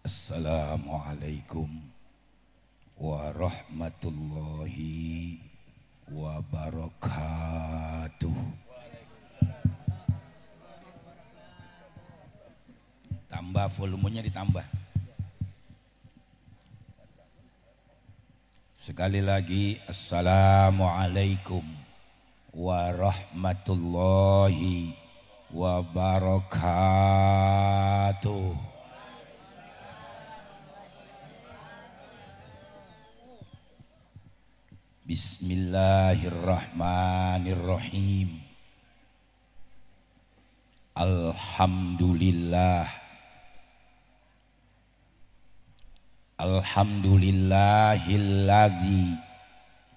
Assalamualaikum warahmatullahi wabarakatuh. Tambah volumenya, ditambah. Sekali lagi, assalamualaikum warahmatullahi wabarakatuh. Bismillahirrahmanirrahim. Alhamdulillah. Alhamdulillahilladzi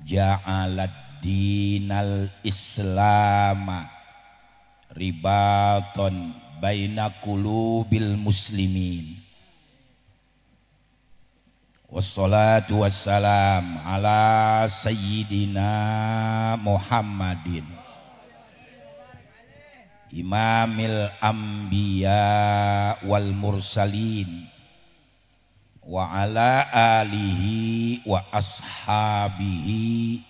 ja'alad dinal islama ribaton baina qulubil muslimin. Wassalatu wassalam ala sayyidina Muhammadin imamil anbiya wal mursalin wa ala alihi wa ashabihi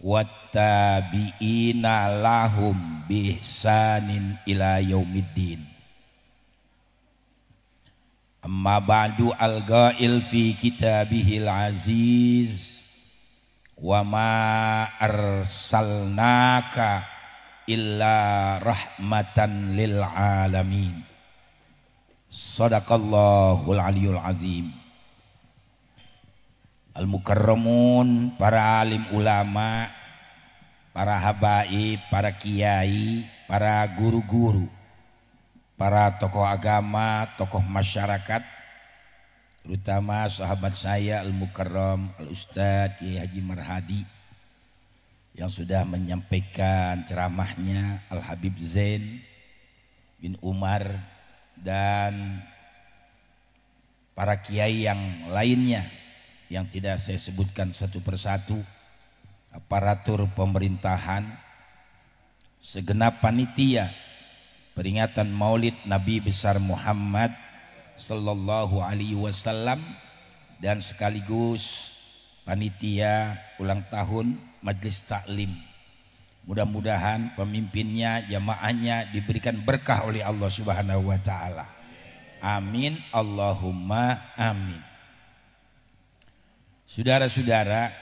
wattabi'ina lahum bihsanin ila yaumiddin. Amma ba'du, al-ghail fi kitabihil aziz wa ma arsalnaka illa rahmatan lil alamin. Sadaqallahul aliyul azim. Al-mukarramun, para alim ulama, para habaib, para kiai, para guru-guru, para tokoh agama, tokoh masyarakat, terutama sahabat saya Al-Mukarram Al-Ustadz Kiai Haji Marhadi yang sudah menyampaikan ceramahnya, Al-Habib Zain bin Umar, dan para kiai yang lainnya yang tidak saya sebutkan satu persatu, aparatur pemerintahan, segenap panitia peringatan Maulid Nabi besar Muhammad sallallahu alaihi wasallam, dan sekaligus panitia ulang tahun Majelis Taklim. Mudah-mudahan pemimpinnya, jamaahnya diberikan berkah oleh Allah Subhanahu wa taala. Amin Allahumma amin. Saudara-saudara,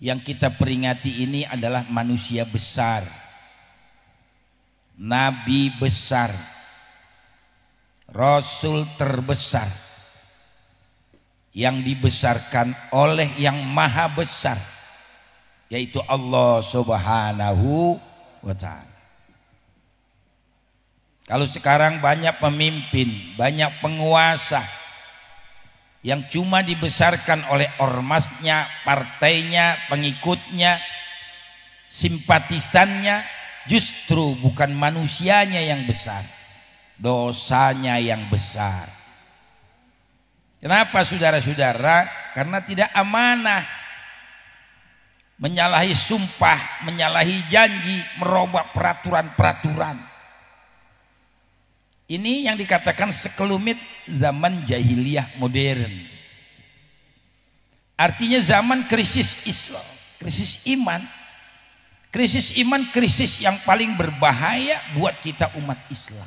yang kita peringati ini adalah manusia besar, nabi besar, rasul terbesar, yang dibesarkan oleh yang maha besar, yaitu Allah Subhanahu wa ta'ala. Kalau sekarang banyak pemimpin, banyak penguasa yang cuma dibesarkan oleh ormasnya, partainya, pengikutnya, simpatisannya, justru bukan manusianya yang besar, dosanya yang besar. Kenapa saudara-saudara? Karena tidak amanah, menyalahi sumpah, menyalahi janji, merubah peraturan-peraturan. Ini yang dikatakan sekelumit zaman jahiliyah modern. Artinya zaman krisis Islam, krisis iman. Krisis iman, krisis yang paling berbahaya buat kita umat Islam.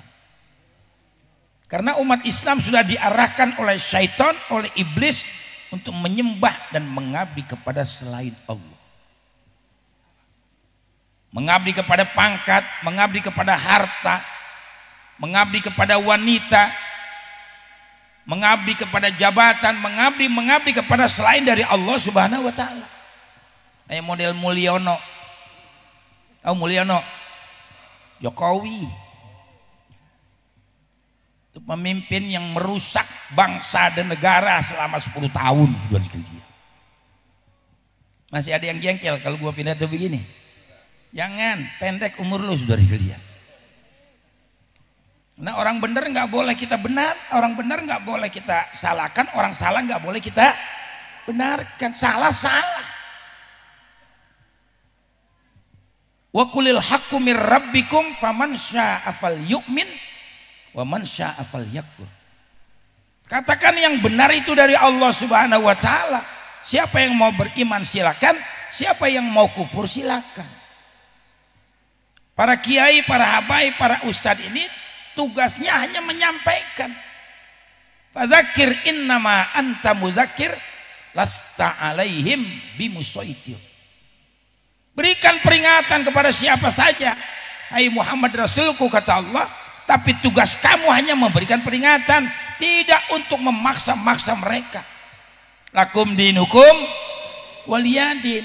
Karena umat Islam sudah diarahkan oleh syaitan, oleh iblis untuk menyembah dan mengabdi kepada selain Allah. Mengabdi kepada pangkat, mengabdi kepada harta, mengabdi kepada wanita, mengabdi kepada jabatan, mengabdi kepada selain dari Allah Subhanahu wa taala. Kayak model Mulyono. Tahu Mulyono? Jokowi. Itu pemimpin yang merusak bangsa dan negara selama 10 tahun sudah dikelilingi. Masih ada yang jengkel kalau gua pindah tuh begini. Jangan, pendek umur lu sudah dikelilingi. Nah, orang benar nggak boleh kita benar, orang benar nggak boleh kita salahkan, orang salah nggak boleh kita benarkan. Salah. Wa qulil haqqu mir rabbikum faman syaa'a falyu'min wa man syaa'a falyakfur. Katakan yang benar itu dari Allah Subhanahu wa taala. Siapa yang mau beriman silakan, siapa yang mau kufur silakan. Para kiai, para habaib, para ustadz ini tugasnya hanya menyampaikan. Fadzakir innama anta mudzakir lasta alaihim bimusaitir. Berikan peringatan kepada siapa saja, hai Muhammad Rasulku, kata Allah, tapi tugas kamu hanya memberikan peringatan, tidak untuk memaksa-maksa mereka. Lakum dinukum waliyadin.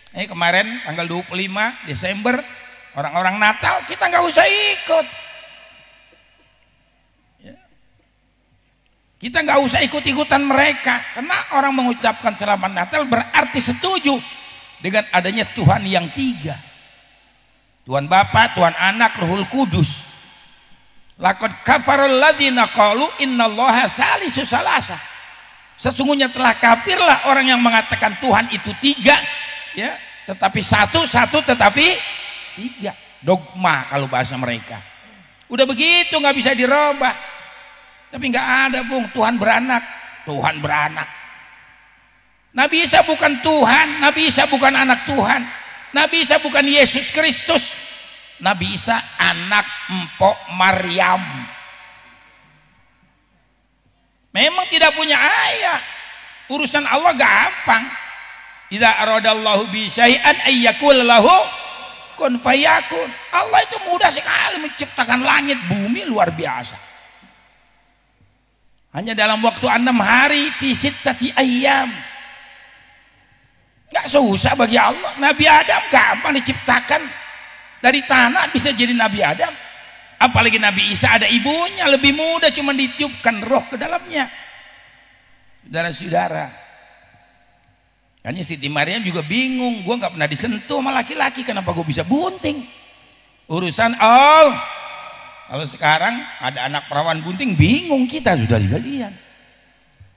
Kemarin tanggal 25 Desember orang-orang Natal, kita nggak usah ikut. Kita nggak usah ikut-ikutan mereka, karena orang mengucapkan selamat Natal berarti setuju dengan adanya Tuhan yang tiga, Tuhan Bapa, Tuhan Anak, Ruhul Kudus. Laqad kafarul ladzina qalu innallaha tsalitsu tsalatsa. Sesungguhnya telah kafirlah orang yang mengatakan Tuhan itu tiga, ya, tetapi satu tetapi tiga. Dogma kalau bahasa mereka. Udah begitu nggak bisa dirubah. Tapi nggak ada, Bung, Tuhan beranak. Tuhan beranak. Nabi Isa bukan Tuhan, Nabi Isa bukan anak Tuhan, Nabi Isa bukan Yesus Kristus. Nabi Isa anak empok Maryam. Memang tidak punya ayah. Urusan Allah gampang. Idza aradallahu bi syai'an ayyakul lahu kun fayakun. Allah itu mudah sekali menciptakan langit bumi, luar biasa. Hanya dalam waktu 6 hari, fi sittati ayyam. Nggak susah bagi Allah. Nabi Adam gampang diciptakan, dari tanah bisa jadi Nabi Adam. Apalagi Nabi Isa ada ibunya, lebih mudah, cuma ditiupkan roh ke dalamnya. Saudara-saudara, hanya Siti Maryam juga bingung, gue nggak pernah disentuh sama laki-laki, kenapa gue bisa bunting? Urusan Allah. Kalau sekarang ada anak perawan bunting, bingung kita, sudah kalian.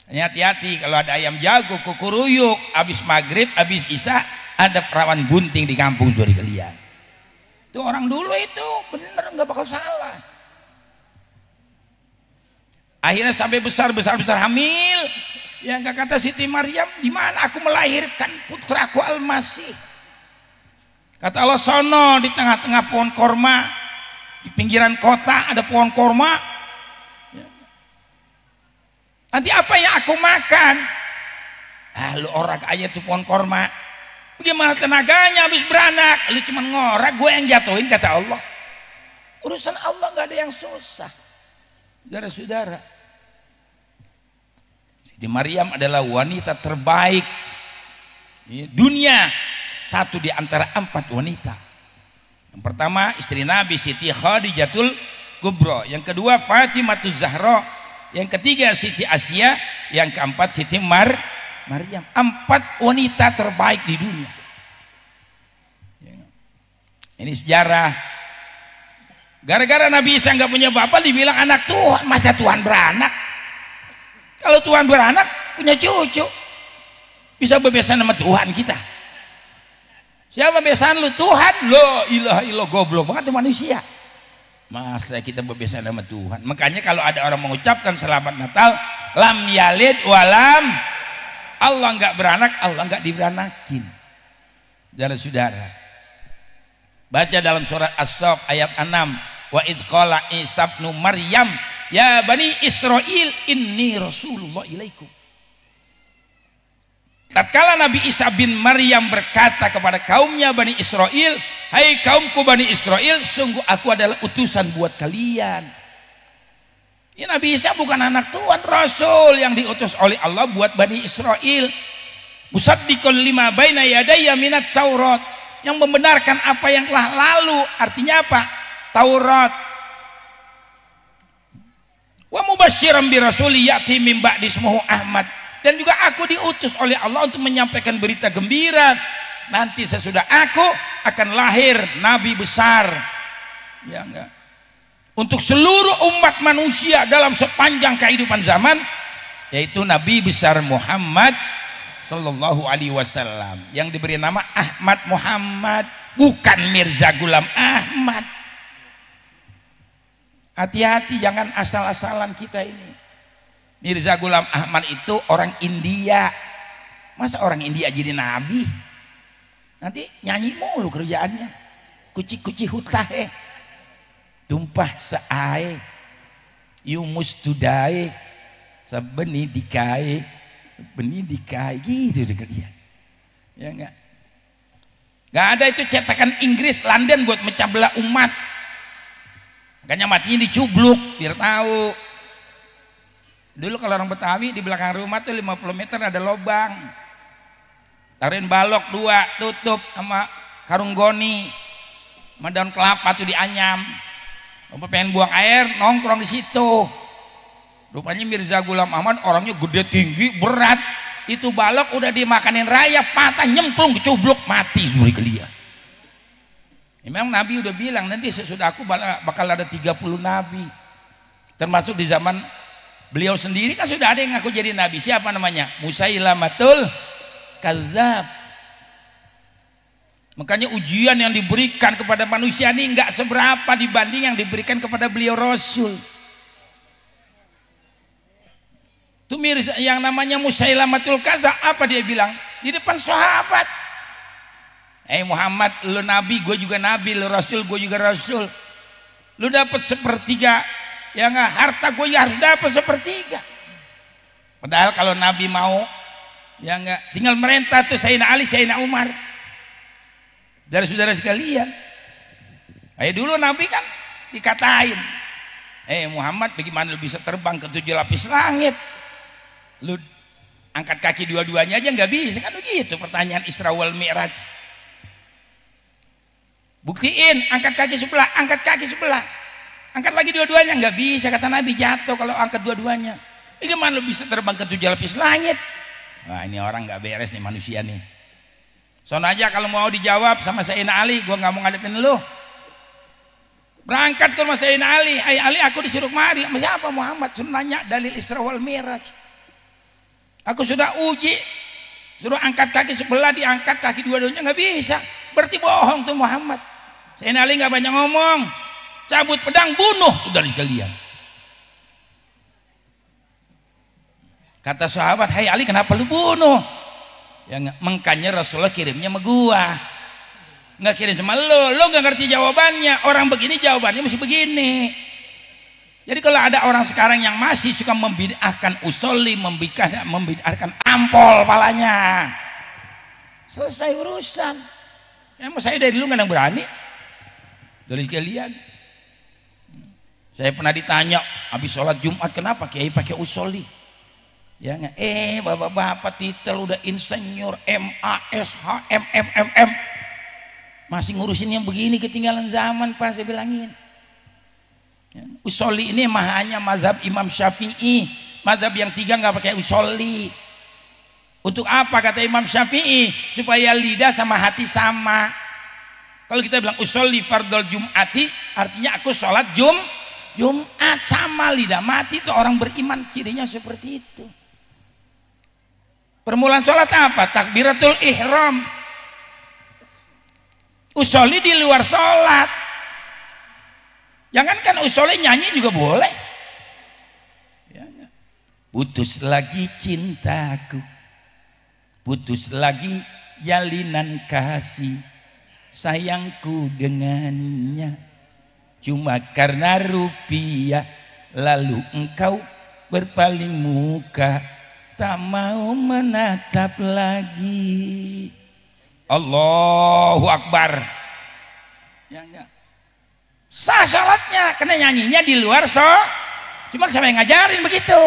Hanya hati-hati kalau ada ayam jago, kukuruyuk, habis maghrib, habis isya, ada perawan bunting di kampung, sudah kalian. Itu orang dulu itu bener, nggak bakal salah. Akhirnya sampai besar hamil. Ya nggak, kata Siti Maryam, di mana aku melahirkan putraku Al-Masih? Kata Allah, sono di tengah-tengah pohon korma, di pinggiran kota ada pohon korma. Nanti apa yang aku makan? Lu orak aja tuh pohon korma. Bagaimana tenaganya habis beranak? Lu cuma ngorak, gue yang jatuhin, kata Allah. Urusan Allah nggak ada yang susah. Saudara-saudara, Siti Maryam adalah wanita terbaik dunia, satu di antara 4 wanita. Yang pertama istri Nabi Siti Khadijatul Kubra, yang kedua Fatimatuz Zahra, yang ketiga Siti Asia, yang keempat Siti Maryam. 4 wanita terbaik di dunia. Ini sejarah. Gara-gara Nabi Isa nggak punya bapak, dibilang anak Tuhan. Masa Tuhan beranak? Kalau Tuhan beranak punya cucu, bisa bebesan sama Tuhan kita. Siapa besan lu? Tuhan. La ilaha illallah, goblok banget tuh manusia. Masa kita bebesan sama Tuhan? Makanya kalau ada orang mengucapkan selamat Natal, lam yalid walam, Allah nggak beranak, Allah nggak diberanakin. Saudara-saudara, baca dalam surat As-Saff ayat 6, wa idz qala Isa ibnu Maryam ya bani Israil inni rasulullah ilaikum. Tatkala Nabi Isa bin Maryam berkata kepada kaumnya Bani Israel, hai kaumku Bani Israel, sungguh aku adalah utusan buat kalian. Ini Nabi Isa bukan anak Tuhan, Rasul yang diutus oleh Allah buat Bani Israel. Musaddiqul lima baina yadayya minat Taurat, yang membenarkan apa yang telah lalu. Artinya apa? Taurat. Wa mubasysyiran bi rasuli ya'ti min ba'di ismuhu Ahmad. Dan juga aku diutus oleh Allah untuk menyampaikan berita gembira. Nanti sesudah aku akan lahir nabi besar. Ya enggak? Untuk seluruh umat manusia dalam sepanjang kehidupan zaman, yaitu Nabi besar Muhammad Sallallahu Alaihi Wasallam, yang diberi nama Ahmad Muhammad, bukan Mirza Ghulam Ahmad. Hati-hati, jangan asal-asalan kita ini. Mirza Ghulam Ahmad itu orang India. Masa orang India jadi nabi? Nanti nyanyi mulu kerjaannya. Kuci-kuci hutahe, tumpah seae, yumus tudae, sebeni dikae, gitu juga dia. Ya enggak? Enggak ada itu cetakan Inggris London buat mecah belah umat. Makanya matinya dicubluk biar tahu. Dulu kalau orang Betawi di belakang rumah tuh 50 meter ada lobang. Taruhin balok 2 tutup sama karung goni. Sama daun kelapa tuh dianyam. Umpama pengen buang air nongkrong di situ. Rupanya Mirza Ghulam Ahmad orangnya gede tinggi berat. Itu balok udah dimakanin raya patah nyemplung kecubluk mati semua dia. Memang Nabi udah bilang nanti sesudah aku bakal ada 30 nabi. Termasuk di zaman beliau sendiri kan sudah ada yang ngaku jadi nabi. Siapa namanya? Musailamatul Kadzdzab. Makanya ujian yang diberikan kepada manusia ini enggak seberapa dibanding yang diberikan kepada beliau Rasul. Itu Mirza yang namanya Musailamatul Kadzdzab, apa dia bilang? Di depan sahabat. Muhammad, lu nabi, gue juga nabi, lu rasul, gue juga rasul. Lu dapat sepertiga, ya enggak, harta gue ya harus dapat sepertiga. Padahal kalau nabi mau, ya enggak, tinggal merintah tuh Sayyidina Ali, Sayyidina Umar. Dari saudara sekalian, dulu Nabi kan dikatain, Muhammad bagaimana lu bisa terbang ke 7 lapis langit? Lu angkat kaki dua-duanya aja nggak bisa kan begitu pertanyaan Isra wal Mi'raj. Buktiin, angkat kaki sebelah, angkat kaki sebelah, angkat lagi dua-duanya nggak bisa, kata Nabi, jatuh kalau angkat dua-duanya. Bagaimana lu bisa terbang ke 7 lapis langit? Wah, ini orang nggak beres nih manusia nih. Sono aja kalau mau dijawab sama Sayyidina Ali, gua nggak mau ngadepin lu. Berangkat ke rumah Sayyidina Ali, Ali aku disuruh kemari. Sama siapa? Muhammad. Suruh nanya dalil Isra wal Mi'raj. Aku sudah uji, suruh angkat kaki sebelah, diangkat kaki dua-duanya nggak bisa. Berarti bohong tuh Muhammad. Sayyidina Ali nggak banyak ngomong, cabut pedang bunuh udah sekalian. Kata sahabat, hai Ali kenapa lu bunuh? Ya makanya Rasulullah kirimnya sama gua, nggak kirim sama lo nggak ngerti jawabannya. Orang begini jawabannya mesti begini. Jadi kalau ada orang sekarang yang masih suka membid'ahkan usolli, membid'ahkan ampol palanya, selesai urusan. Emang saya dari dulu nggak berani dari sekalian. Saya pernah ditanya habis sholat Jumat, kenapa Kiai pakai usolli? Ya nggak, bapak-bapak titel udah insinyur MAS HMMMM masih ngurusin yang begini, ketinggalan zaman Pak, saya bilangin. Ya, usolli ini hanya mazhab Imam Syafi'i, mazhab yang 3 nggak pakai usolli. Untuk apa kata Imam Syafi'i? Supaya lidah sama hati sama. Kalau kita bilang usolli fardol Jum'ati, artinya aku sholat Jumat, sama lidah mati. Itu orang beriman cirinya seperti itu. Permulaan sholat apa? Takbiratul ihram. Usolli di luar sholat. Jangankan usolli, nyanyi juga boleh. Putus lagi cintaku, putus lagi jalinan kasih sayangku dengannya, cuma karena rupiah lalu engkau berpaling muka, tak mau menatap lagi. Allahu Akbar. Ya enggak. Sah salatnya, kena nyanyinya di luar cuma siapa yang ngajarin begitu?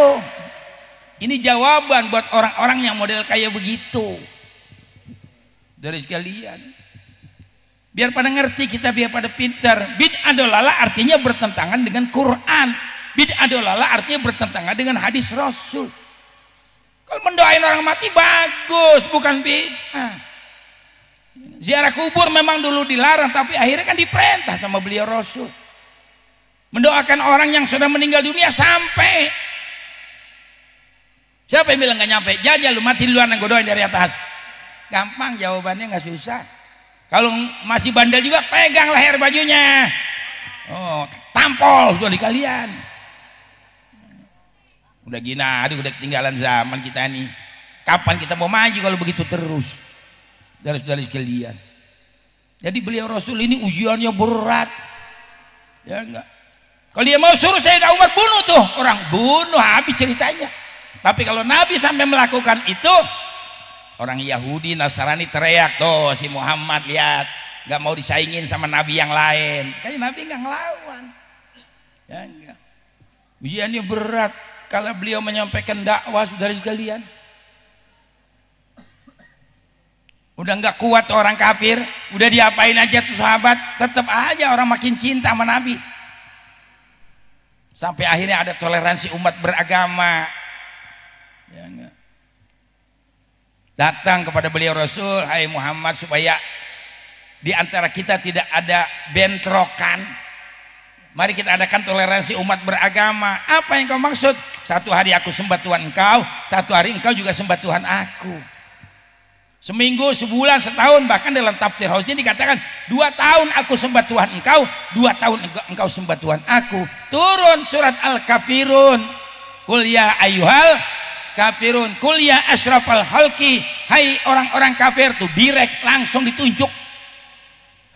Ini jawaban buat orang-orang yang model kayak begitu. Dari sekalian, biar pada ngerti kita, biar pada pintar. Bid'ah dolalah artinya bertentangan dengan Quran. Bid'ah dolalah artinya bertentangan dengan hadis Rasul. Kalau mendoain orang mati bagus, bukan bid'ah. Ziarah kubur memang dulu dilarang, tapi akhirnya kan diperintah sama beliau Rasul. Mendoakan orang yang sudah meninggal dunia sampai. Siapa yang bilang gak nyampe? Jajal lu mati duluan, yang gue doain dari atas. Gampang jawabannya, nggak susah. Kalau masih bandel juga pegang leher bajunya. Oh, tampol tuh di kalian. Udah gina, aduh udah ketinggalan zaman kita nih. Kapan kita mau maju kalau begitu terus? Dari sekalian. Jadi beliau Rasul ini ujiannya berat. Ya enggak. Kalau dia mau suruh Sayyidina Umar bunuh tuh orang, bunuh habis ceritanya. Tapi kalau Nabi sampai melakukan itu, orang Yahudi Nasrani teriak tuh si Muhammad lihat nggak mau disaingin sama Nabi yang lain. Kayak Nabi nggak ngelawan. Ya enggak. Ujiannya berat kalau beliau menyampaikan dakwah saudara sekalian. Udah nggak kuat orang kafir, udah diapain aja tuh sahabat, tetap aja orang makin cinta sama Nabi. Sampai akhirnya ada toleransi umat beragama. Ya enggak. Datang kepada beliau Rasul, hai Muhammad, supaya di antara kita tidak ada bentrokan. Mari kita adakan toleransi umat beragama. Apa yang kau maksud? Satu hari aku sembah Tuhan engkau, satu hari engkau juga sembah Tuhan aku. Seminggu, sebulan, setahun, bahkan dalam tafsir Hausin dikatakan 2 tahun aku sembah Tuhan engkau, 2 tahun engkau sembah Tuhan aku. Turun surat Al-Kafirun. Qul ya ayyuhal kafirun, qul ya asyrafal halqi, hai orang-orang kafir, tuh direct langsung ditunjuk.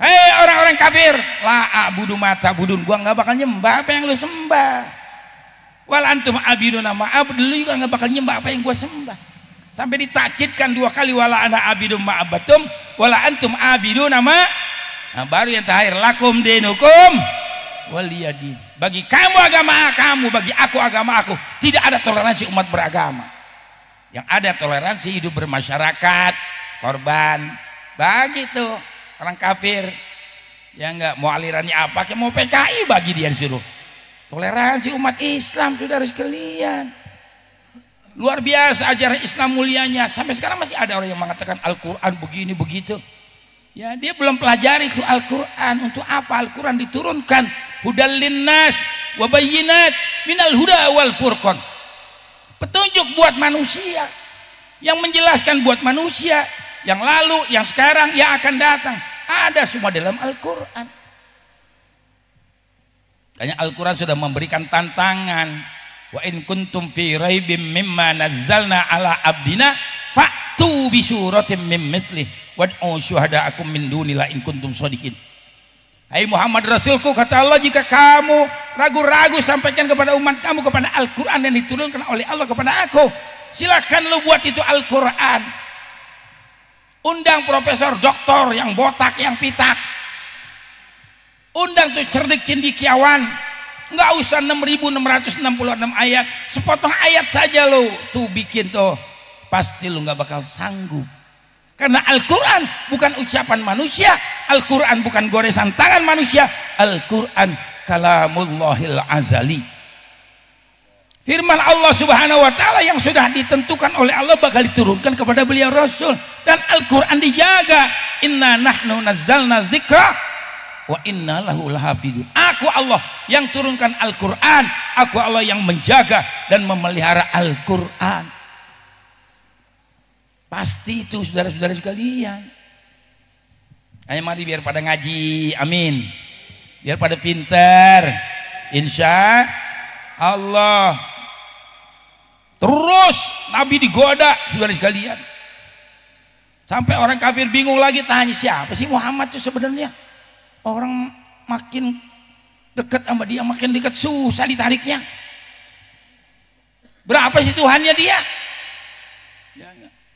Hei orang-orang kafir, la a'budu ma ta'budun, gua nggak bakal nyembah apa yang lu sembah. Wal antum abiduna ma abud, lu juga nggak bakal nyembah apa yang gua sembah. Sampai ditakitkan 2 kali, wala ana abidum ma abatum wala antum abiduna ma. Nah, baru yang terakhir, lakum dinukum waliyadin. Bagi kamu agama kamu, bagi aku agama aku. Tidak ada toleransi umat beragama. Yang ada toleransi hidup bermasyarakat, korban. Begitu orang kafir. Ya enggak, mau alirannya apa, kayak mau PKI bagi dia disuruh. Toleransi umat Islam saudara sekalian. Luar biasa ajaran Islam mulianya. Sampai sekarang masih ada orang yang mengatakan Al-Quran begini begitu. Ya, dia belum pelajari itu Al-Quran. Untuk apa Al-Quran diturunkan? Hudal linnas wa bayyinat minal huda wal furqan. Petunjuk buat manusia, yang menjelaskan buat manusia, yang lalu, yang sekarang, yang akan datang. Ada semua dalam Al-Quran. Tanya, Al-Quran sudah memberikan tantangan. Wa in kuntum fi raibim mimma nazzalna ala abdina fa'tu bi suratin min mithlih wad'u syuhada'akum min dunillahi in kuntum shadiqin. Hai Muhammad Rasulku, kata Allah, jika kamu ragu-ragu sampaikan kepada umat kamu kepada Al-Quran yang diturunkan oleh Allah kepada aku, silakan lu buat itu Al-Quran. Undang profesor doktor yang botak yang pitak, undang tuh cerdik cendikiawan. Nggak usah 6.666 ayat, sepotong ayat saja lo tuh bikin tuh, pasti lo nggak bakal sanggup. Karena Al-Quran bukan ucapan manusia, Al-Quran bukan goresan tangan manusia, Al-Quran kalamullahil azali, firman Allah subhanahu wa ta'ala yang sudah ditentukan oleh Allah bakal diturunkan kepada beliau Rasul. Dan Al-Quran dijaga, inna nahnu nazzalna dzikra wa inna lahu lahafidun. Aku Allah yang turunkan Al-Quran, aku Allah yang menjaga dan memelihara Al-Quran. Pasti itu saudara-saudara sekalian. Ayo mari biar pada ngaji, amin. Biar pada pintar, insya Allah. Terus Nabi digoda saudara sekalian. Sampai orang kafir bingung lagi, tanya siapa sih Muhammad itu sebenarnya. Orang makin dekat sama dia, makin dekat susah ditariknya. Berapa sih Tuhannya dia?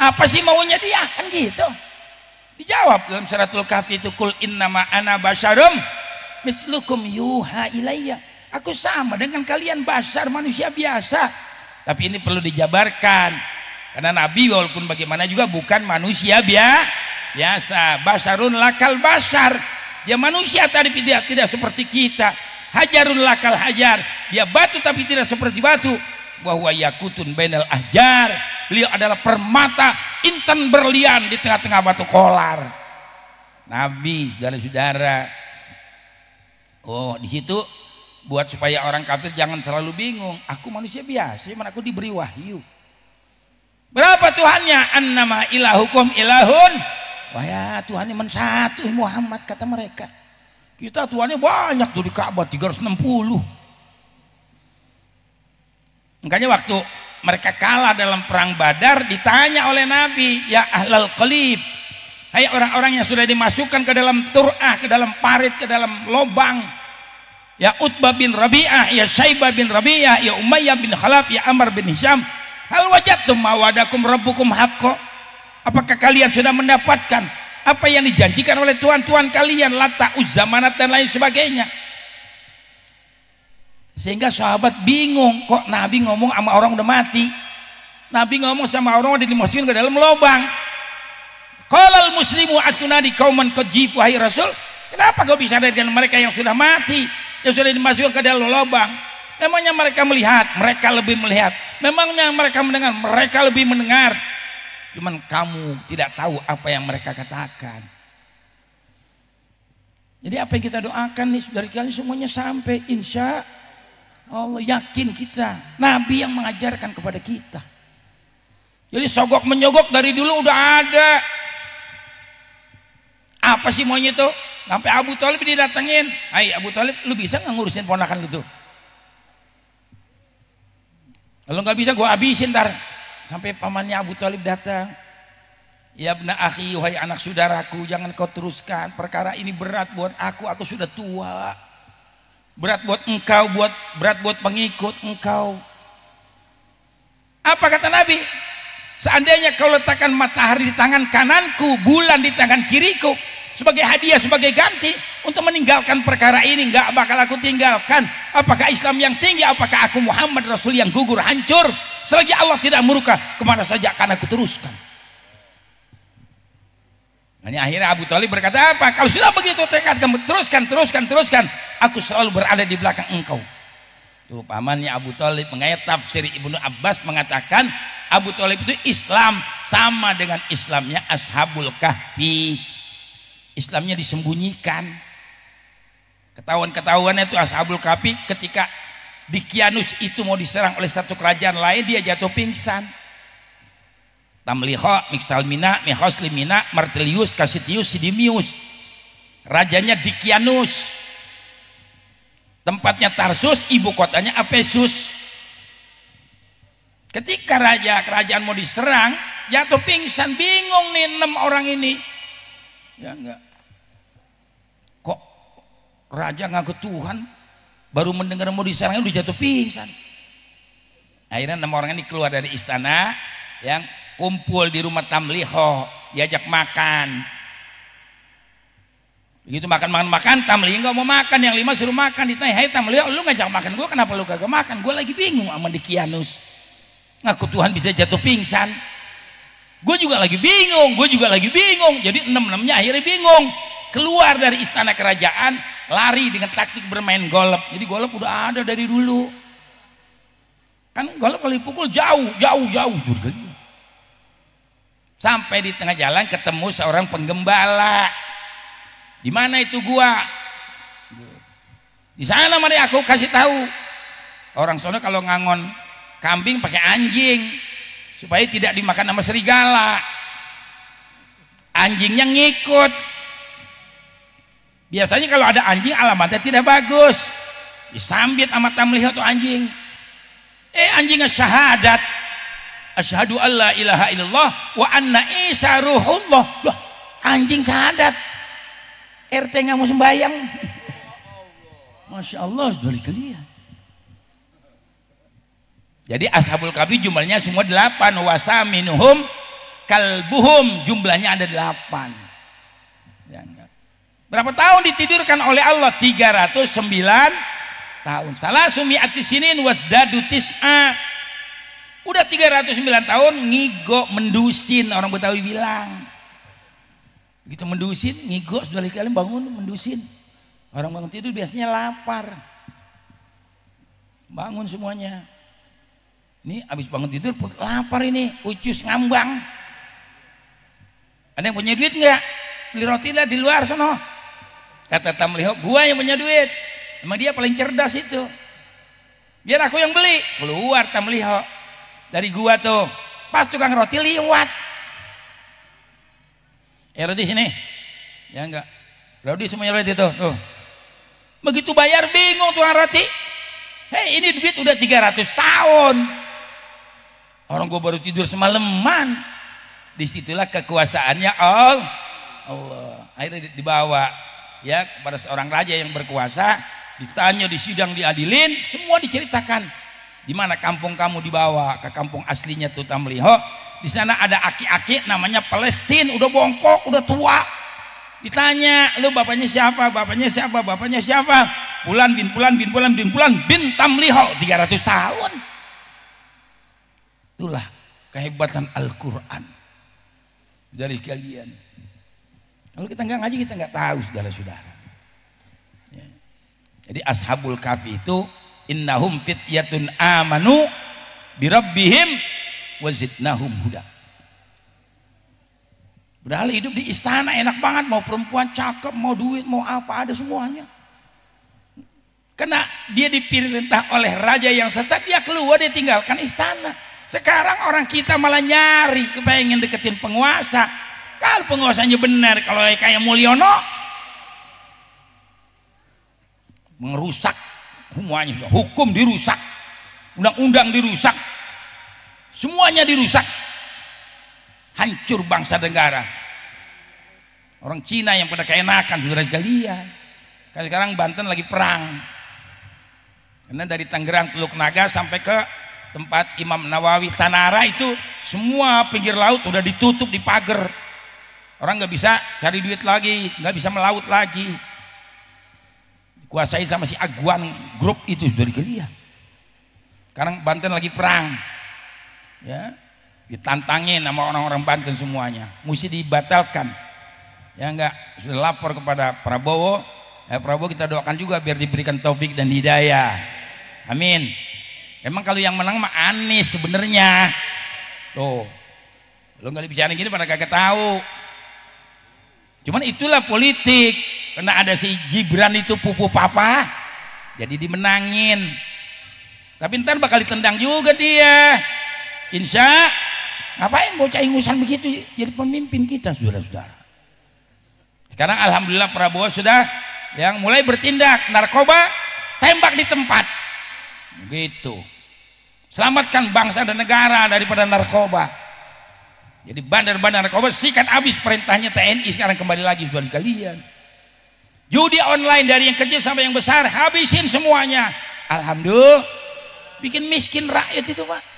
Apa sih maunya dia? Kan gitu. Dijawab dalam suratul Kahfi itu, kul innama ana basyarum mislukum yuha ilayya. Aku sama dengan kalian, basar, manusia biasa. Tapi ini perlu dijabarkan, karena Nabi walaupun bagaimana juga bukan manusia biasa. Basarun lakal basar. Dia manusia tapi tidak seperti kita. Hajarun lakal hajar, dia batu tapi tidak seperti batu. Wa huwa yakutun bainal ahjar, beliau adalah permata intan berlian di tengah-tengah batu kolar. Nabi, saudara-saudara. Oh, di situ buat supaya orang kafir jangan terlalu bingung. Aku manusia biasa, cuman aku diberi wahyu. Berapa Tuhannya? Annama ilahukum ilahun. Wah ya, Tuhannya men satu Muhammad, kata mereka. Kita Tuhannya banyak tuh di Ka'bah 360. Makanya waktu mereka kalah dalam perang Badar ditanya oleh Nabi, ya ahlal qalib, hai orang-orang yang sudah dimasukkan ke dalam tur'ah, ke dalam parit, ke dalam lobang, ya Utbah bin Rabi'ah, ya Syaibah bin Rabi'ah, ya Umayyah bin Khalaf, ya Amr bin Hisham, hal wajadtum ma wa'adakum rabbukum haqqo, apakah kalian sudah mendapatkan apa yang dijanjikan oleh Tuhan kalian, Lata, Uzza, Manat dan lain sebagainya. Sehingga sahabat bingung, kok Nabi ngomong sama orang udah mati, Nabi ngomong sama orang udah dimasukin ke dalam lubang. Qalal muslimu atunadi kauman qad jifu, wahai Rasul, kenapa kau bisa dengan mereka yang sudah mati, yang sudah dimasukkan ke dalam lubang? Memangnya mereka melihat, mereka lebih melihat. Memangnya mereka mendengar, mereka lebih mendengar. Cuman kamu tidak tahu apa yang mereka katakan. Jadi apa yang kita doakan nih saudara kalian semuanya sampai, insya Allah, yakin kita Nabi yang mengajarkan kepada kita. Jadi sogok menyogok dari dulu udah ada. Apa sih maunya itu? Sampai Abu Thalib didatengin, hai Abu Thalib, lu bisa nggak ngurusin ponakan lu tuh? Kalau nggak bisa gua habisin ntar. Sampai pamannya Abu Thalib datang, ya ibna akhi, wahai anak saudaraku, jangan kau teruskan, perkara ini berat buat aku sudah tua. Berat buat engkau, berat buat pengikut engkau. Apa kata Nabi? Seandainya kau letakkan matahari di tangan kananku, bulan di tangan kiriku, sebagai hadiah, sebagai ganti untuk meninggalkan perkara ini, nggak bakal aku tinggalkan. Apakah Islam yang tinggi, apakah aku Muhammad Rasul yang gugur hancur, selagi Allah tidak murka, kemana saja akan aku teruskan. Hanya akhirnya Abu Thalib berkata, apa? Kalau sudah begitu tekad kamu, teruskan. Aku selalu berada di belakang engkau. Tuh pamannya Abu Thalib, mengayat tafsir Ibnu Abbas mengatakan Abu Thalib itu Islam sama dengan Islamnya Ashabul Kahfi. Islamnya disembunyikan. Ketahuan-ketahuannya itu Ashabul Kahfi ketika Daqyanus itu mau diserang oleh satu kerajaan lain, dia jatuh pingsan. Tamliha, Mixalmina, Mehoslimina, Martelius, Cassitius, Sidimius. Rajanya Daqyanus. Tempatnya Tarsus, ibu kotanya Efesus. Ketika kerajaan mau diserang, jatuh pingsan, bingung nih 6 orang ini. Ya enggak. Kok raja ngaku Tuhan, baru mendengar mau diserang udah jatuh pingsan. Akhirnya 6 orang ini keluar dari istana, yang kumpul di rumah Tamliho, diajak makan. Begitu makan, Tamliho nggak mau makan, yang 5 suruh makan. Ditanya, hai Tamliho, lu ngajak makan gue, kenapa lu kagak makan? Gue lagi bingung sama Daqyanus, ngaku Tuhan bisa jatuh pingsan. Gue juga lagi bingung. Jadi 6-6-nya akhirnya bingung, keluar dari istana kerajaan, lari dengan taktik bermain golf. Jadi golf udah ada dari dulu. Kan golf kalau dipukul jauh. Sampai di tengah jalan ketemu seorang penggembala. Di mana itu gua? Di sana mari aku kasih tahu. Orang sono kalau ngangon kambing pakai anjing supaya tidak dimakan sama serigala. Anjingnya ngikut. Biasanya kalau ada anjing alamatnya tidak bagus. Disambit sama Tamliho tuh anjing. Anjingnya syahadat. Asyhadu alla ilaha illallah wa anna Isa ruhullah. Loh, anjing syahadat. RT nggak mau sembahyang. Masya Allah, sudah kalian. Jadi Ashabul Kahfi jumlahnya semua 8. Wasaminuhum kalbuhum, jumlahnya ada 8. Ya, berapa tahun ditidurkan oleh Allah? 309 tahun. Salah sumi'ati sinin wasdadu tis'a. Udah 309 tahun ngigo, mendusin, orang Betawi bilang. Begitu mendusin, ngigo, sudah kalian bangun mendusin. Orang bangun tidur biasanya lapar. Bangun semuanya. Ini habis bangun tidur lapar ini, ucus ngambang. Ada yang punya duit nggak? Beli roti lah di luar sono. Kata Tamliho, gua yang punya duit. Emang dia paling cerdas itu. Biar aku yang beli. Keluar Tamliho dari gua tuh, pas tukang roti liwat. Roti sini, ya enggak? Roti semuanya roti tuh. Begitu bayar bingung tukang roti. Hei, ini duit udah 300 tahun. Orang gue baru tidur semalaman. Disitulah kekuasaannya Allah. Akhirnya dibawa ya kepada seorang raja yang berkuasa, ditanya di sidang, diadilin, semua diceritakan. Di mana kampung kamu? Dibawa ke kampung aslinya Tutamliho. Di sana ada aki-aki namanya Palestina, udah bongkok, udah tua. Ditanya, lu bapaknya siapa? Bapaknya siapa? Bapaknya siapa? Pulan bin Pulan bin Pulan bin Pulan bin Tamliho, 300 tahun. Itulah kehebatan Al-Quran. Dari sekalian, kalau kita nggak ngaji kita nggak tahu, saudara-saudara. Ya. Jadi Ashabul Kahfi itu innahum fityatun amanu birabbihim wazidnahum huda. Padahal hidup di istana enak banget, mau perempuan cakep, mau duit, mau apa, ada semuanya. Karena dia diperintah oleh raja yang sesat, dia keluar, dia tinggalkan istana. Sekarang orang kita malah nyari, kepengen deketin penguasa. Kalau penguasanya benar, kalau kayak Mulyono, merusak semuanya, sudah hukum dirusak, undang-undang dirusak, semuanya dirusak. Hancur bangsa negara. Orang Cina yang pada keenakan, saudara sekalian. Kan sekarang Banten lagi perang. Karena dari Tangerang Teluk Naga sampai ke tempat Imam Nawawi Tanara itu semua pinggir laut sudah ditutup, dipagar. Orang nggak bisa cari duit lagi, nggak bisa melaut lagi. Dikuasai sama si Aguan grup itu, saudara sekalian. Sekarang Banten lagi perang. Ya. Ditantangin sama orang-orang Banten semuanya, mesti dibatalkan. Ya enggak, sudah lapor kepada Prabowo. Prabowo kita doakan juga biar diberikan taufik dan hidayah. Amin. Emang kalau yang menang mah Anies sebenarnya. Tuh, lo nggak dibicarain gini pada kagak tahu. Cuman itulah politik. Karena ada si Gibran itu pupu papa, jadi dimenangin. Tapi ntar bakal ditendang juga dia. Insya ngapain bocah ingusan begitu jadi pemimpin kita, saudara-saudara. Sekarang alhamdulillah Prabowo sudah yang mulai bertindak, narkoba tembak di tempat begitu, selamatkan bangsa dan negara daripada narkoba. Jadi bandar-bandar narkoba sikat habis, perintahnya TNI sekarang kembali lagi, saudara sekalian. Judi online dari yang kecil sampai yang besar habisin semuanya. Alhamdulillah, bikin miskin rakyat itu, Pak.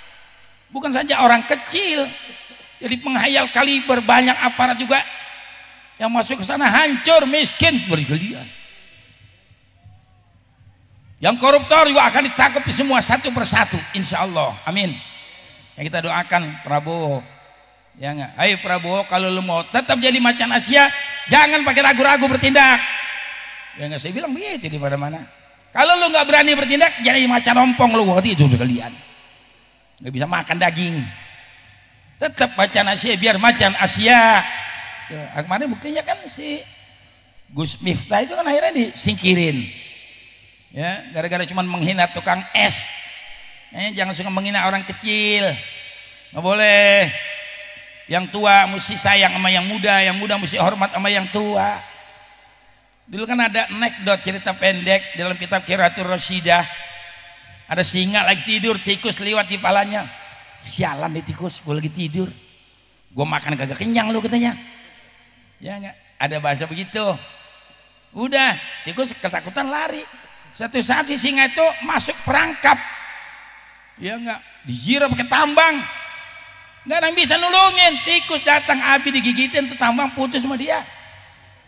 Bukan saja orang kecil, jadi penghayal kaliber banyak aparat juga yang masuk ke sana hancur, miskin, bergelian. Yang koruptor juga akan ditangkap semua satu persatu, insya Allah, amin. Yang kita doakan Prabowo, ya nggak? Ayo Prabowo, kalau lu mau tetap jadi macan Asia, jangan pakai ragu-ragu bertindak. Ya nggak, saya bilang begitu di mana-mana. Kalau lu nggak berani bertindak, jadi macan ompong lu waktu itu bergelian. Nggak bisa makan daging, tetap macan Asia, biar macan Asia. Ya, kemarin buktinya kan si Gus Miftah itu kan akhirnya disingkirin, ya gara-gara cuma menghina tukang es. Jangan suka menghina orang kecil, nggak boleh. Yang tua mesti sayang sama yang muda mesti hormat sama yang tua. Dulu kan ada anekdot cerita pendek dalam kitab Qiratul Rasyidah. Ada singa lagi tidur, tikus lewat di palanya. Sialan nih tikus, gue lagi tidur, gue makan kagak kenyang lu, katanya. Ya enggak, ada bahasa begitu. Udah, tikus ketakutan lari. Satu saat si singa itu masuk perangkap. Ya enggak, dijira pakai tambang. Enggak ada yang bisa nulungin. Tikus datang, api digigitin tuh tambang, putus sama dia.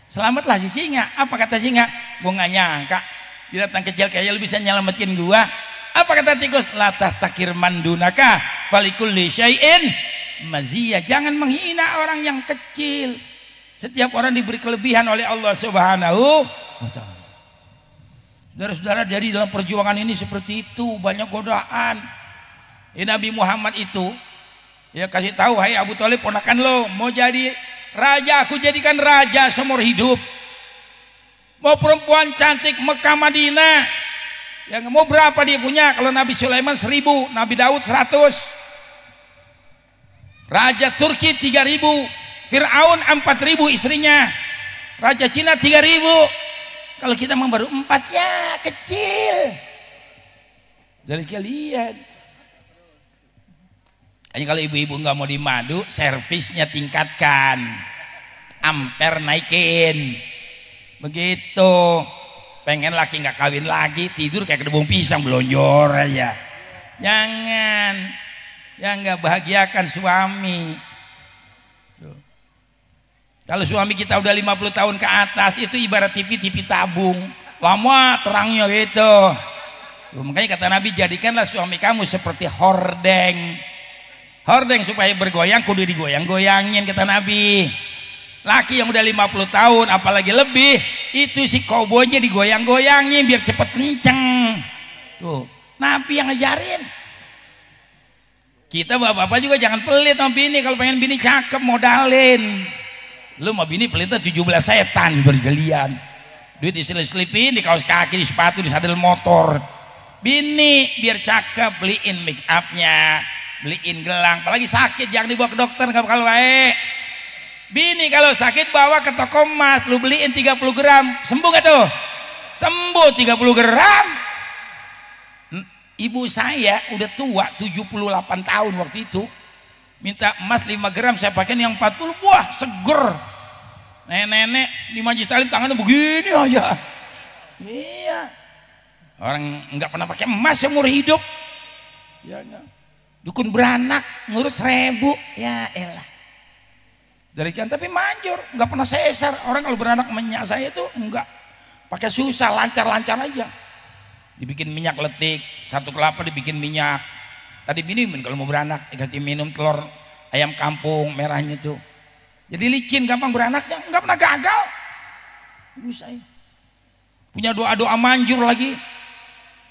Selamatlah si singa. Apa kata singa? Gue nggak nyangka binatang kecil kayak lu bisa nyelamatin gua. Apa kata tikus? La tahtakir mandunaka falikulli syai'in maziyah. Jangan menghina orang yang kecil. Setiap orang diberi kelebihan oleh Allah Subhanahu wa ta'ala. Saudara-saudara, dari dalam perjuangan ini seperti itu, banyak godaan. Nabi Muhammad itu ya kasih tahu, hai Abu Thalib, ponakan lo, mau jadi raja, aku jadikan raja seumur hidup. Mau perempuan cantik Mekah Madinah, yang mau berapa dia punya? Kalau Nabi Sulaiman 1000, Nabi Daud 100, Raja Turki 3000, Fir'aun 4000 istrinya, Raja Cina 3000. Kalau kita memang baru 4, ya kecil. Dari kalian. Hanya kalau ibu-ibu nggak mau dimadu, servisnya tingkatkan, ampere naikin, begitu. Pengen laki nggak kawin lagi, tidur kayak kedebung pisang belonjor aja. Jangan, ya nggak bahagiakan suami. Tuh. Kalau suami kita udah 50 tahun ke atas, itu ibarat TV tabung, lama terangnya gitu. Tuh, makanya kata Nabi, jadikanlah suami kamu seperti hordeng. Hordeng supaya bergoyang kudu digoyang-goyangin, kata Nabi. Laki yang udah 50 tahun apalagi lebih, itu si kobonya digoyang-goyangin biar cepet kenceng. Tuh, Nabi yang ngajarin. Kita bapak-bapak juga jangan pelit sama bini. Kalau pengen bini cakep modalin. Lu mau bini pelitnya 17 setan bergalian. Duit diselip-selipin di kaos kaki, di sepatu, di sadel motor. Bini biar cakep, beliin make upnya, beliin gelang. Apalagi sakit jangan dibawa ke dokter, nggak bakal baik. Bini kalau sakit bawa ke toko emas, lu beliin 30 gram, sembuh gak tuh? Sembuh 30 gram. Ibu saya udah tua 78 tahun waktu itu, minta emas 5 gram, saya pakai yang 40, wah seger. Nenek 5 juta tangannya begini aja. Iya, orang nggak pernah pakai emas seumur hidup. Ya, dukun beranak ngurus 1000, ya elah. Dari kan tapi manjur, nggak pernah sesar. Orang kalau beranak minyak saya tuh enggak pakai susah, lancar-lancar aja. Dibikin minyak letik, 1 kelapa dibikin minyak. Tadi minumin kalau mau beranak, dikasih minum telur ayam kampung merahnya tuh. Jadi licin, gampang beranaknya, nggak pernah gagal. Ibu saya punya doa-doa manjur lagi.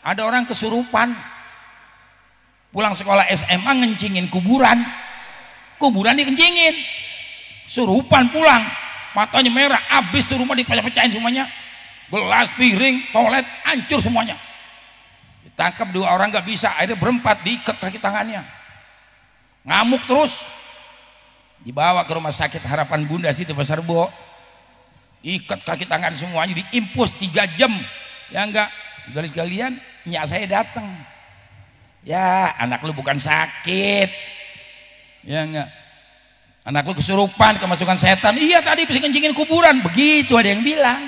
Ada orang kesurupan, pulang sekolah SMA ngencingin kuburan, dikencingin. Surupan pulang, matanya merah, habis tuh rumah dipecah-pecahin semuanya, gelas, piring, toilet hancur semuanya. Ditangkap 2 orang nggak bisa, akhirnya berempat diikat kaki tangannya, ngamuk terus, dibawa ke rumah sakit Harapan Bunda situ Pasar Bo, ikat kaki tangan semuanya, diimpus 3 jam. Ya enggak, dari kalian nyak saya datang, ya anak lu bukan sakit, ya enggak, anak lu kesurupan, kemasukan setan. Iya tadi bisa kencingin kuburan, begitu ada yang bilang.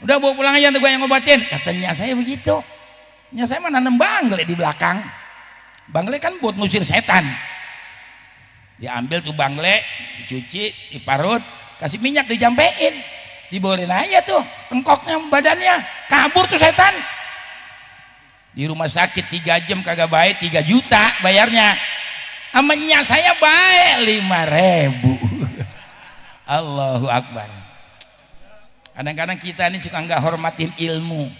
Udah bawa pulang aja, nanti gue yang ngobatin. Katanya saya begitu. Nya saya mah nanam bangle di belakang. Bangle kan buat ngusir setan. Diambil tuh bangle, dicuci, diparut, kasih minyak, dijampein, diborin aja tuh tengkoknya, badannya, kabur tuh setan. Di rumah sakit 3 jam kagak baik, 3 juta bayarnya. Amanya saya baik 5.000. Allahu Akbar. Kadang-kadang kita ini suka nggak hormatin ilmu.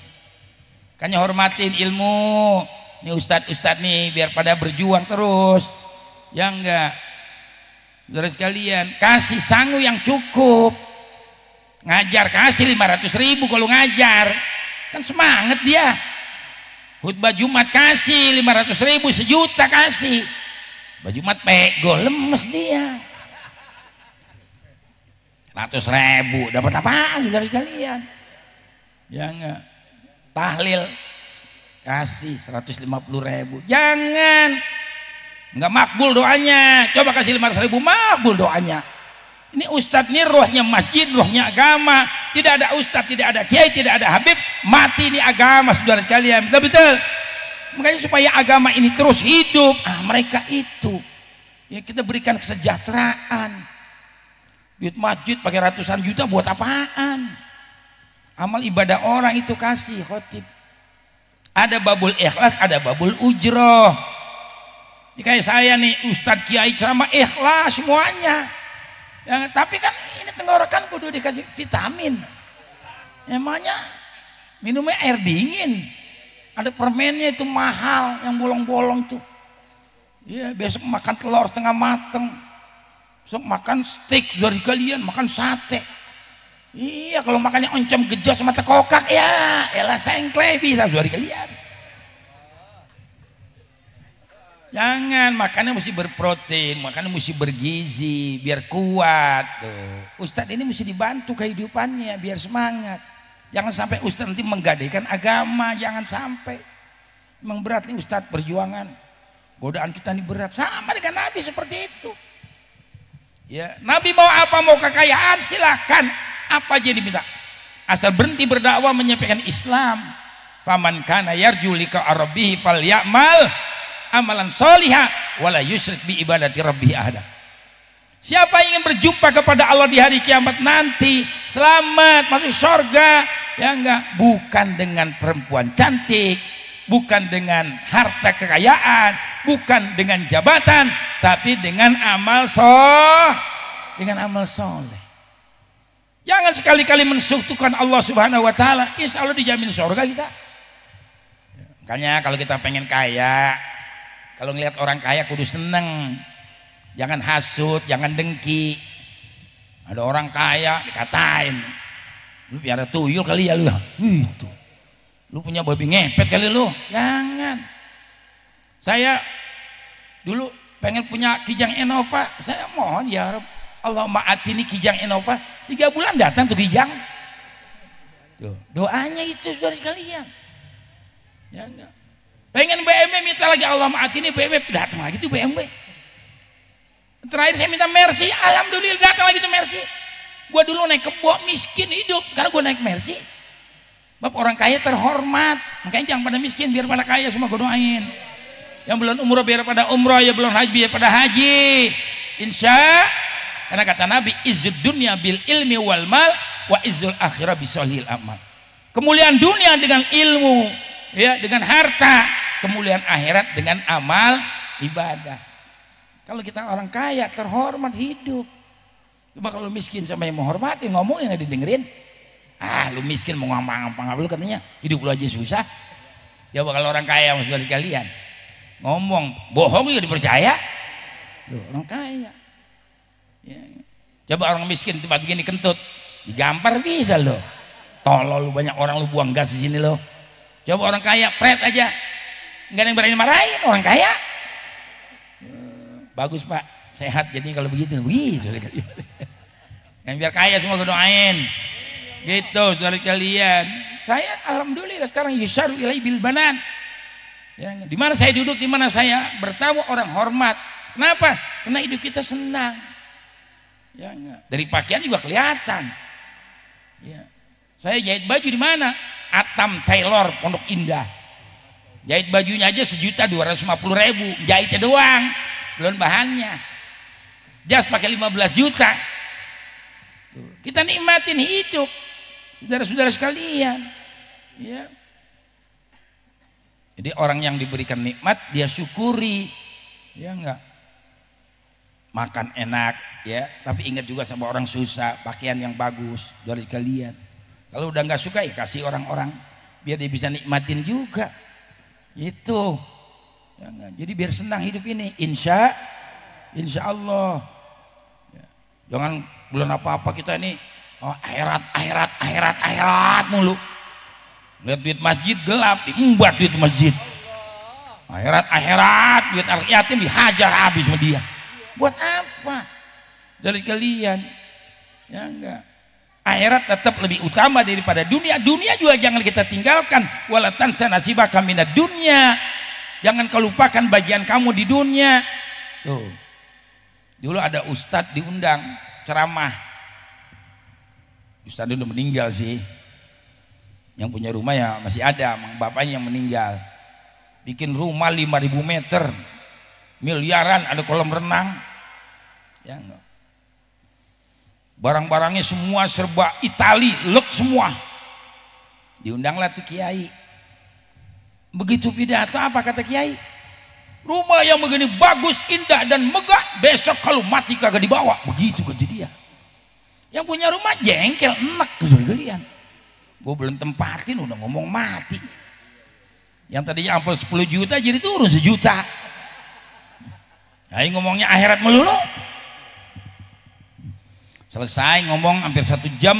Kayaknya hormatin ilmu. Nih ustadz nih biar pada berjuang terus. Ya enggak. Saudara sekalian, kasih sangu yang cukup. Ngajar kasih 500.000 kalau ngajar. Kan semangat dia. Khutbah Jumat kasih 500.000, 1 juta kasih. Baju mat pego, lemes dia. 100.000 dapat apaan saudara sekalian? Ya enggak. Tahlil kasih 150.000. Jangan, enggak makbul doanya. Coba kasih 500.000, makbul doanya. Ini ustadz nih rohnya masjid, rohnya agama. Tidak ada ustadz, tidak ada kiai, tidak ada habib, mati ini agama saudara sekalian. Betul-betul. Makanya supaya agama ini terus hidup, mereka itu ya kita berikan kesejahteraan. Duit masjid pakai ratusan juta buat apaan? Amal ibadah orang itu kasih khotib. Ada babul ikhlas, ada babul ujroh. Ini kayak saya nih, ustadz kiai ceramah ikhlas semuanya. Ya, tapi kan ini tenggorokan kudu dikasih vitamin. Emangnya minumnya air dingin. Ada permennya itu mahal yang bolong-bolong tuh. Iya, besok makan telur setengah mateng, besok makan steak dari kalian, makan sate. Iya, kalau makannya oncom gejos sama tekokak, ya elah sengklay bisa dari kalian. Jangan, makannya mesti berprotein, makannya mesti bergizi biar kuat tuh. Ustadz ini mesti dibantu kehidupannya biar semangat. Jangan sampai ustadz nanti menggadaikan agama, jangan sampai. Memang berat nih Ustadz perjuangan. Godaan kita ini berat. Sama dengan Nabi seperti itu. Ya, Nabi mau apa? Mau kekayaan, silakan. Apa aja diminta. Asal berhenti berdakwah menyampaikan Islam. Faman kana yarju liqa rabbih falyamal amalan sholihah wala yusyrik bi ibadati rabbih ahada. Siapa yang ingin berjumpa kepada Allah di hari kiamat nanti, selamat masuk surga, ya enggak, bukan dengan perempuan cantik, bukan dengan harta kekayaan, bukan dengan jabatan, tapi dengan amal soleh. Jangan sekali-kali mensekutukan Allah Subhanahu wa taala, insya Allah dijamin surga kita. Makanya kalau kita pengen kaya, kalau ngelihat orang kaya kudu seneng. Jangan hasut, jangan dengki. Ada orang kaya dikatain, lu piara tuyul kali ya lu. Itu. Lu punya babi ngepet kali lu. Jangan. Saya dulu pengen punya Kijang Innova. Saya mohon ya Rabb, Allahumma atini Kijang Innova. 3 bulan datang tuh Kijang. Tuh, doanya itu saudara sekalian. Ya enggak. Pengen BMW minta lagi Allahumma atini BMW, datang lagi tuh BMW. Terakhir saya minta Mercy, alhamdulillah datang lagi tuh Mercy. Gua dulu naik kebo miskin hidup karena gua naik Mercy. Bapak orang kaya terhormat, makanya jangan pada miskin biar pada kaya semua gua doain. Yang belum umroh biar pada umroh, ya belum haji biar pada haji. Insya, karena kata Nabi, izzud dunya bil ilmi wal mal wa izzul akhirah bisolihil amal. Kemuliaan dunia dengan ilmu, ya dengan harta, kemuliaan akhirat dengan amal ibadah. Kalau kita orang kaya terhormat hidup. Cuma kalau miskin sama yang menghormati ngomong yang nggak didengerin. Ah, lu miskin mau ngomong-ngomong lu katanya hidup lu aja susah. Coba kalau orang kaya maksudnya kalian ngomong bohong juga dipercaya. Tuh orang kaya. Ya. Coba orang miskin tempat begini kentut digampar bisa lo. Tolol lu, banyak orang lu buang gas di sini lo. Coba orang kaya pret aja nggak ada yang berani marahin orang kaya. Bagus Pak, sehat jadi kalau begitu. Wih, yang biar kaya semua gue doain. Gitu, saudara kalian. Saya alhamdulillah sekarang yusyaru ilai bil banan. Ya, di mana saya duduk, di mana saya bertamu orang hormat. Kenapa? Karena hidup kita senang. Ya, dari pakaian juga kelihatan. Ya. Saya jahit baju di mana? Atam Tailor Pondok Indah. Jahit bajunya aja 1.250.000, jahitnya doang. Belum bahannya. Jas pakai 15 juta. Tuh, kita nikmatin hidup, saudara-saudara sekalian. Ya. Jadi orang yang diberikan nikmat dia syukuri, ya enggak. Makan enak, ya. Tapi ingat juga sama orang susah, pakaian yang bagus, saudara sekalian. Kalau udah nggak suka ya kasih orang-orang, biar dia bisa nikmatin juga. Itu. Jadi biar senang hidup ini, insya Allah. Ya. Jangan belum apa-apa kita ini akhirat mulu. Lihat duit masjid gelap, diembat duit masjid. Akhirat, duit anak yatim dihajar habis sama dia. Buat apa? Jadi kalian, ya enggak. Akhirat tetap lebih utama daripada dunia. Dunia juga jangan kita tinggalkan. Wala tansa nasibaka minad dunya. Jangan kau lupakan bagian kamu di dunia. Tuh. Dulu ada ustadz diundang ceramah. Ustadz udah meninggal sih. Yang punya rumah ya masih ada, bapaknya yang meninggal. Bikin rumah 5.000 meter. Miliaran, ada kolam renang. Ya enggak. Barang-barangnya semua serba Itali, lek semua. Diundanglah tuh kiai. Begitu pidato apa kata kiai? Rumah yang begini bagus, indah dan megah, besok kalau mati kagak dibawa. Begitu kata dia. Yang punya rumah jengkel, enak tuh kalian. Gue belum tempatin udah ngomong mati. Yang tadinya ampun 10 juta jadi turun 1 juta. Nah, ngomongnya akhirat melulu. Selesai ngomong hampir 1 jam,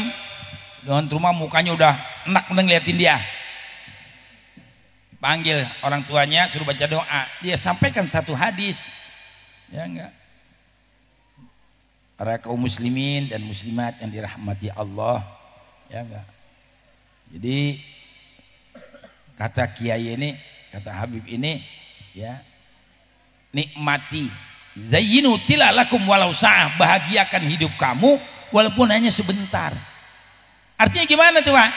dengan rumah mukanya udah enak ngeliatin dia. Panggil orang tuanya suruh baca doa, dia sampaikan 1 hadis, ya enggak. Para kaum muslimin dan muslimat yang dirahmati Allah, ya enggak. Jadi kata kiai ini, kata Habib ini, ya, nikmati, zayyinu tilalakum walau sa'ah, bahagiakan hidup kamu walaupun hanya sebentar. Artinya gimana tuh Pak?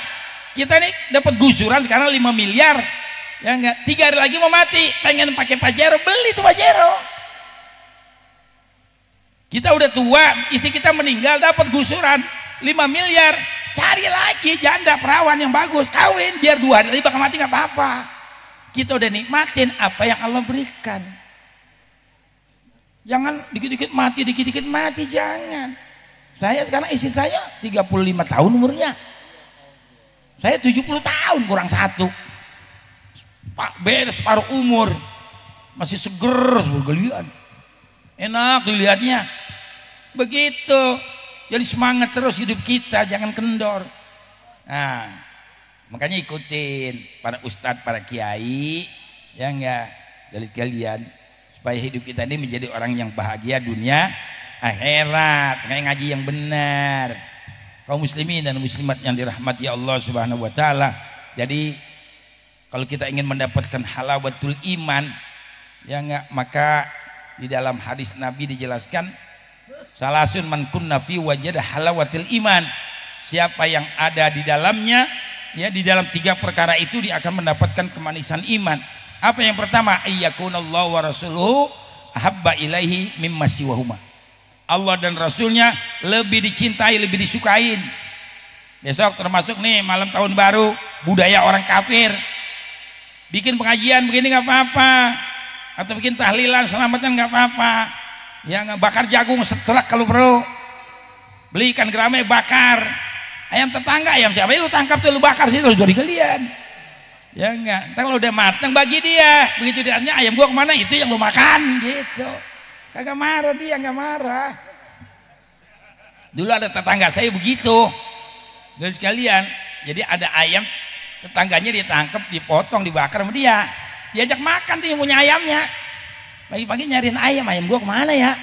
Kita nih dapat gusuran sekarang 5 miliar, ya enggak, 3 hari lagi mau mati, pengen pakai Pajero, beli tuh Pajero. Kita udah tua, istri kita meninggal, dapat gusuran 5 miliar, cari lagi janda perawan yang bagus, kawin, biar 2 hari lagi bakal mati nggak apa-apa. Kita udah nikmatin apa yang Allah berikan. Jangan dikit-dikit mati, jangan. Saya sekarang istri saya 35 tahun umurnya, saya 70 tahun kurang 1. Pak beres separuh umur, masih seger, bergelian, enak dilihatnya. Begitu, jadi semangat terus hidup kita, jangan kendor. Nah, makanya ikutin para ustadz, para kiai, ya enggak, dari sekalian, supaya hidup kita ini menjadi orang yang bahagia dunia akhirat, kayak ngaji yang benar. Kaum muslimin dan muslimat yang dirahmati Allah Subhanahu wa taala. Jadi kalau kita ingin mendapatkan halawatul iman, ya enggak, maka di dalam hadis Nabi dijelaskan, salasun man kunna fi wajada halawatil iman. Siapa yang ada di dalamnya, ya, di dalam 3 perkara itu dia akan mendapatkan kemanisan iman. Apa yang pertama? Ayyakunallahu wa rasuluhu ahabba ilaihi mimma siwahuma. Allah dan Rasulnya lebih dicintai, lebih disukain. Besok termasuk nih malam tahun baru, budaya orang kafir, bikin pengajian begini nggak apa-apa, atau bikin tahlilan selamatan nggak apa-apa, ya nggak, bakar jagung seterak kalau perlu, beli ikan geramai bakar, ayam tetangga, ayam siapa lu tangkap tuh, lu bakar situ, lu jadi kalian, ya nggak, ntar kalau udah matang bagi dia, begitu dia tanya ayam gua kemana, itu yang lu makan, gitu. Kagak marah dia, nggak marah. Dulu ada tetangga saya begitu, dan sekalian, jadi ada ayam, tetangganya ditangkap, dipotong, dibakar sama dia, diajak makan tuh yang punya ayamnya. Pagi-pagi nyariin ayam gua kemana ya?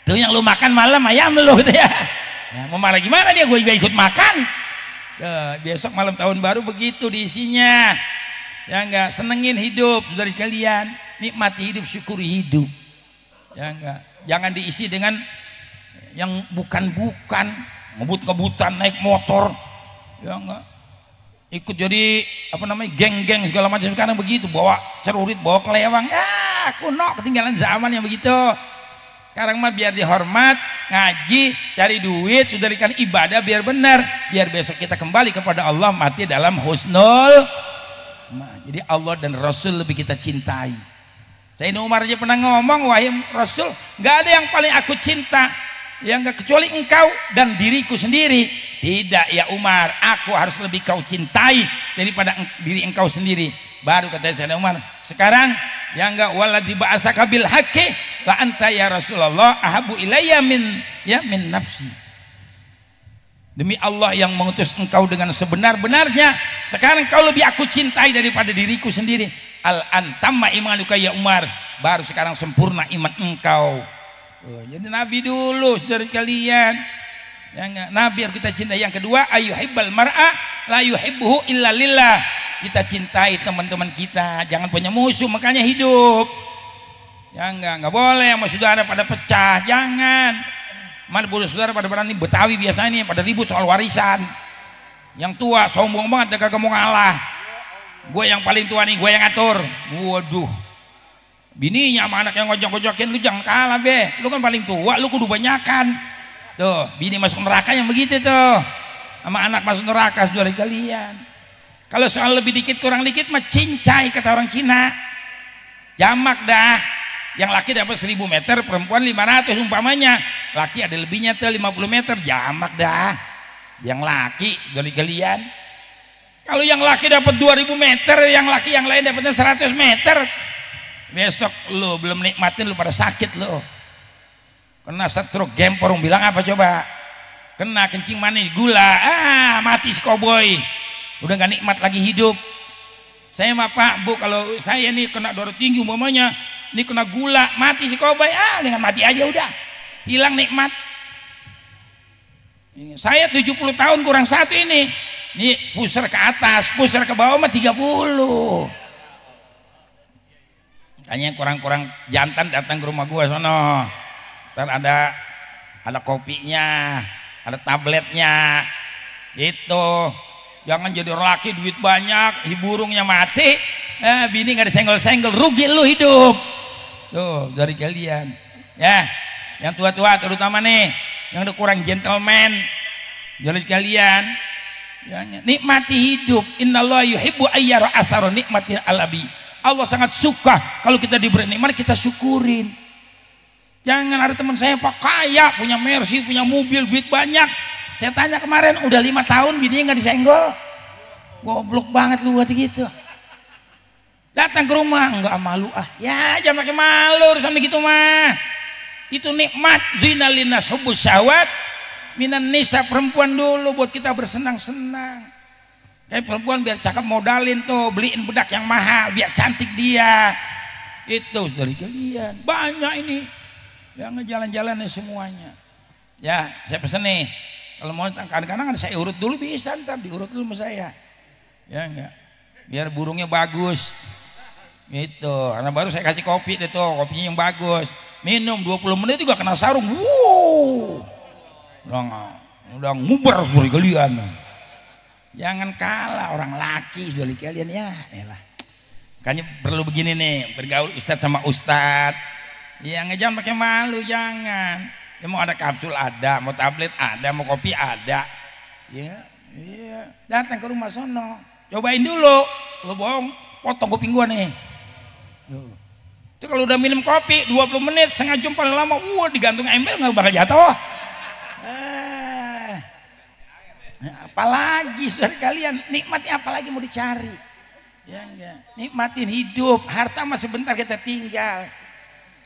Tuh yang lu makan malam ayam lu, gitu ya. Nah, mau marah gimana dia, gue juga ikut makan. Besok malam tahun baru begitu diisinya, ya enggak, senengin hidup, saudara sekalian, nikmati hidup, syukuri hidup. Ya enggak, jangan diisi dengan yang bukan-bukan, ngebut-ngebutan naik motor, ya enggak, ikut jadi apa namanya, geng-geng segala macam. Sekarang begitu, bawa cerurit, bawa kelewang, ya kuno, ketinggalan zaman yang begitu. Sekarang mah biar dihormat, ngaji, cari duit, sudah dikasih ibadah biar benar, biar besok kita kembali kepada Allah mati dalam husnul. Nah, jadi Allah dan Rasul lebih kita cintai. Sayyidina Umar aja pernah ngomong, wahai Rasul, nggak ada yang paling aku cinta, yang nggak kecuali engkau dan diriku sendiri. Tidak ya Umar, aku harus lebih kau cintai daripada diri engkau sendiri. Baru kata Sayyidina Umar, sekarang ya enggak, waladzi ba'asaka bil haqqi la anta ya Rasulullah ahabu ilayya min nafsi. Demi Allah yang mengutus engkau dengan sebenar-benarnya, sekarang kau lebih aku cintai daripada diriku sendiri. Al antamma imanuka ya Umar, baru sekarang sempurna iman engkau. Jadi Nabi dulu, saudara sekalian, ya enggak, Nabi harus kita cintai. Yang kedua, ayyuhibbal mar'a la yuhibbuhu illa lillah. Kita cintai teman-teman kita, jangan punya musuh makanya hidup. Ya enggak boleh sama saudara pada pecah, jangan. Mana boleh saudara pada berani, Betawi biasanya pada ribut soal warisan. Yang tua sombong banget, kagak mau ngalah. Gue yang paling tua nih, gue yang ngatur. Waduh, bininya sama anak yang ngojok-ngojokin, lu jangan kalah be, lu kan paling tua, lu kudu banyakan. Tuh, bini masuk neraka yang begitu tuh, sama anak masuk neraka, saudara kalian. Kalau soal lebih dikit kurang dikit mah cincai, kata orang Cina. Jamak dah. Yang laki dapat 1000 meter, perempuan 500 umpamanya. Laki ada lebihnya tuh 50 meter, jamak dah. Yang laki dari kalian. Kalau yang laki dapat 2000 meter, yang laki yang lain dapatnya 100 meter. Besok lu belum nikmatin, lu pada sakit lu. Kena stroke gempor, bilang apa coba? Kena kencing manis, gula, mati si koboi. Udah gak nikmat lagi hidup. Saya mah Pak Bu, kalau saya nih kena darah tinggi umpamanya, ini kena gula, mati si koboi, dengan mati aja udah hilang nikmat. Saya 70 tahun kurang 1 ini pusar ke atas, pusar ke bawah mah 30. Tanya kurang-kurang jantan datang ke rumah gua sono. Ntar ada kopinya, ada tabletnya. Gitu. Jangan jadi orang laki duit banyak, si burungnya mati, bini nggak disenggol-senggol, rugi lu hidup. Tuh dari kalian. Ya, yang tua-tua terutama nih, yang udah kurang gentleman, dari kalian. Nikmati hidup. Innallaha yuhibbu ayyara asara nikmati alabi. Allah sangat suka kalau kita diberi nikmat kita syukurin. Jangan ada teman saya pak kaya, punya Mercy, punya mobil, duit banyak. Saya tanya kemarin udah 5 tahun bininya nggak disenggol. Goblok banget lu waktu gitu. Datang ke rumah nggak malu ya jangan pakai malu urusan begitu mah. Itu nikmat zinalinas hubbus syahwat minan nisa, perempuan dulu buat kita bersenang-senang. Kayak perempuan biar cakep modalin tuh, beliin bedak yang mahal biar cantik dia. Itu dari kalian banyak ini yang ngejalan-jalan semuanya. Ya saya pesen nih kalau mau kadang-kadang saya urut dulu bisa, ntar diurut dulu sama saya. Ya enggak, biar burungnya bagus. Gitu, karena baru saya kasih kopi deh tuh, kopinya yang bagus. Minum 20 menit juga kena sarung. Udah ngubar seperti kalian. Jangan kalah orang laki seperti kalian ya. Elah. Makanya perlu begini nih, bergaul ustadz sama ustadz. Ya jangan pakai malu, jangan. Ya, mau ada kapsul ada, mau tablet ada, mau kopi ada. Ya, iya. Datang ke rumah sono, cobain dulu. Lo bohong, potong kuping gua nih. Itu kalau udah minum kopi 20 menit, setengah jam paling lama, digantung embel nggak bakal jatuh. Apalagi saudara kalian, nikmatnya apalagi mau dicari? Ya enggak, nikmatin hidup, harta mah sebentar kita tinggal.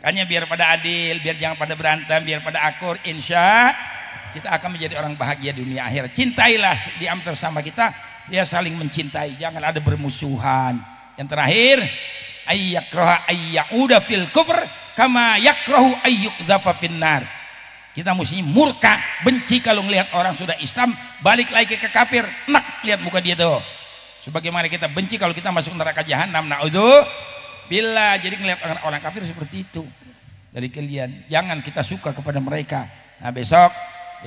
Hanya biar pada adil, biar jangan pada berantem, biar pada akur, insya kita akan menjadi orang bahagia dunia akhirat. Cintailah di antara sama kita, ya saling mencintai, jangan ada bermusuhan. Yang terakhir, ayyakraha ayyauda fil kufr kama yakrahu ayyuqdhafa finnar. Kita mesti murka, benci kalau ngelihat orang sudah Islam balik lagi ke kafir, nak lihat muka dia tuh. Sebagaimana kita benci kalau kita masuk neraka jahanam, bila jadi ngelihat orang kafir seperti itu. Dari kalian jangan kita suka kepada mereka. Nah besok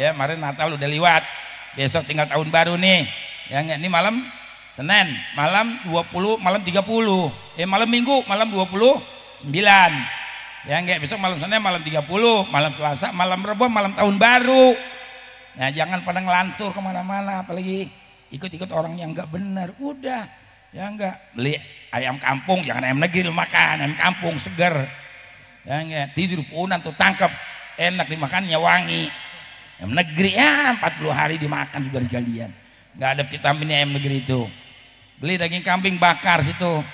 ya kemarin Natal udah lewat, besok tinggal tahun baru nih ya nggak, ini malam Senin malam 20 malam 30 malam Minggu malam 29 ya nggak, besok malam Senin malam 30 malam Selasa malam Rabu malam tahun baru. Nah jangan pada ngelantur kemana-mana apalagi ikut-ikut orang yang nggak benar. Udah ya enggak, beli ayam kampung, jangan ayam negeri lu makan, ayam kampung seger ya enggak, tidur punan tuh tangkap enak dimakannya wangi. Ayam negeri ya 40 hari dimakan juga sekalian, nggak ada vitaminnya ayam negeri itu. Beli daging kambing bakar situ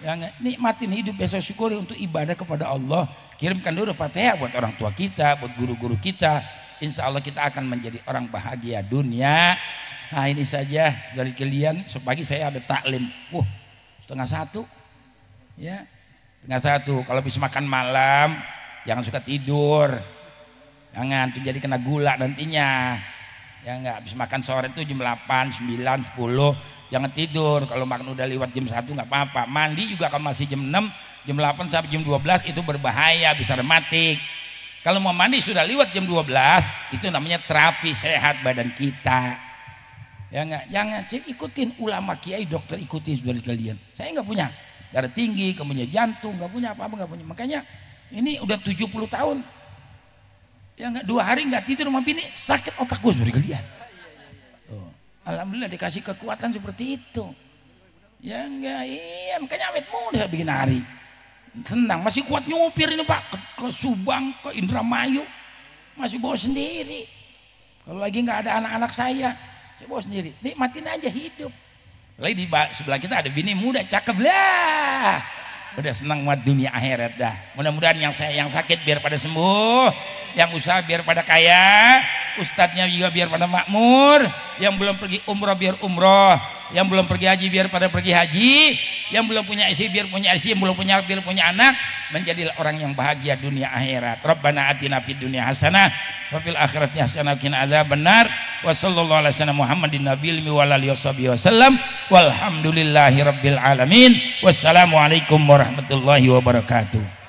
ya enggak, nikmatin hidup, besok syukuri untuk ibadah kepada Allah. Kirimkan dulu Fatihah buat orang tua kita, buat guru-guru kita, insya Allah kita akan menjadi orang bahagia dunia. Nah ini saja dari kalian. Sepagi saya ada taklim, 1:30 ya, 1:30. Kalau bisa makan malam jangan suka tidur, jangan tuh jadi kena gula nantinya ya enggak. Habis makan sore itu jam 8, 9, 10 jangan tidur. Kalau makan udah lewat jam 1 nggak apa-apa. Mandi juga kalau masih jam 6, jam 8 sampai jam 12 itu berbahaya, bisa rematik. Kalau mau mandi sudah lewat jam 12 itu namanya terapi sehat badan kita. Ya enggak, jangan ikutin ulama kiai dokter, ikutin saudara sekalian. Saya nggak punya darah tinggi, kemudian jantung, nggak punya apa-apa, nggak punya. Makanya ini udah 70 tahun. Ya enggak, 2 hari nggak tidur sama bini, sakit otak gue saudara sekalian. Alhamdulillah dikasih kekuatan seperti itu. Ya enggak, iya makanya awet muda bikin hari. Senang, masih kuat nyupir ini Pak ke Subang, ke Indramayu, masih bawa sendiri. Kalau lagi nggak ada anak-anak saya bawa sendiri, nikmatin aja hidup. Lagi di sebelah kita ada bini muda cakep lah, udah senang buat dunia akhirat dah. Mudah-mudahan yang sakit biar pada sembuh, yang usaha biar pada kaya, ustadznya juga biar pada makmur, yang belum pergi umroh biar umroh, yang belum pergi haji biar pada pergi haji, yang belum punya istri biar punya istri, yang belum punya biar punya anak, menjadilah orang yang bahagia dunia akhirat. Rabbana atina fid dunya hasanah wa fil akhirati hasanah wa qina adzabannar. wa sallallahu alaihi wasallam Muhammadin nabiyil wa alihi wasallam walhamdulillahi rabbil alamin. Wassalamualaikum warahmatullahi wabarakatuh.